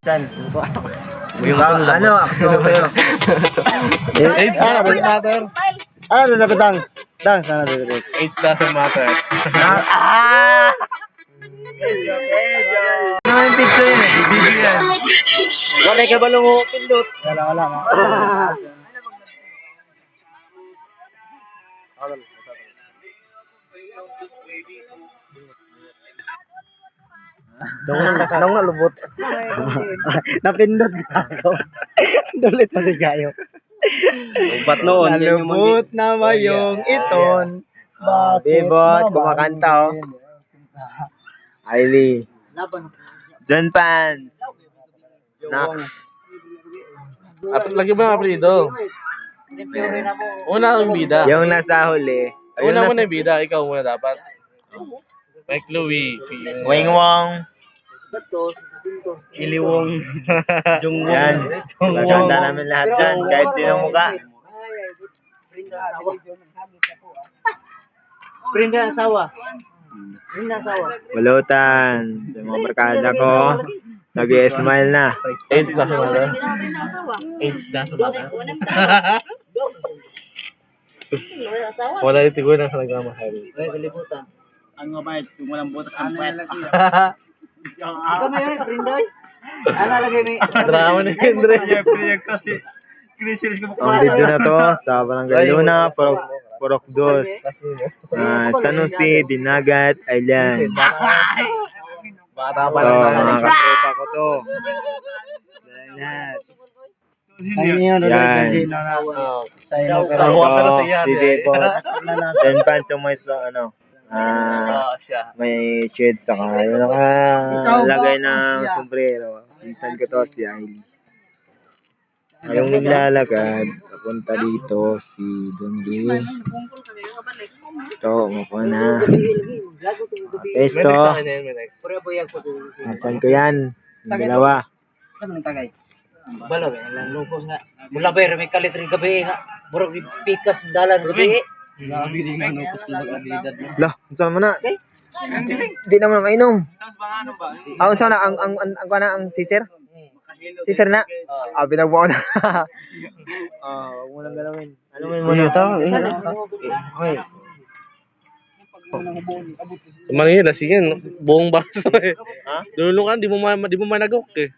San? Ano? Doesn't matter. Ano na bitang? Dang, sana dito. Age doesn't matter. Ano yung picture yun eh? Bibigyan. Wala ka ba lungo pindot? Wala. Nung nalubot. Napindot ako. Dulit pa si Gayo. Ba't noon? Nalubot na mayong iton. Bibot, kumakanta oh. Ailey. John Pan. Nak. At lagi ba ang apelido? Una ang bida. Yung nasa huli. Una mo na yung bida, ikaw muna dapat. Mike Louie. Wing Wong. Iliwong. Jungwong. Yan. Maganda namin lahat dyan. Kahit sinong mukha. Prinda asawa. Balutan. Yung mga barkada ko. Nag-i-smile na. Age doesn't matter. Age doesn't matter. Wala yung tigoy na sa nagmamahal. Kalibutan. Ang mabait, kung walang butas ang pwet. Ikaw na yun, Prindoy? Ano lagay ni... Drama ni Andre. Proyekto si Chris ko. Ang video na to, sa Barangay Luna, Purok Dos. Sanusi, Dinagat, Island. Bata pa So, lang. mga katropa ko to. Lahat. Yan. Ako pa na siya. Si Depot. Then Pancho mo ito, ano. Siya. May shade saka yung nakalagay ng sombrero. Pinsan ko to si Ailey. Yung naglalakad, papunta dito si Dundi. Ito, umupo na. Pesto. Asan ko yan? Yung dalawa. Balaw eh, lang lupos nga. Mula ba may kalit rin gabi nga. Burog pikas dalan gabi. Lah, saan mo na? Di naman mainom. Ang sana ang sister? Sister na? Binagbuo na. Huwag mo nang galawin. Ano mo muna ito? Okay. Sa Manila, sige, buong baso eh. Ha? Dulungan, di mo managok eh.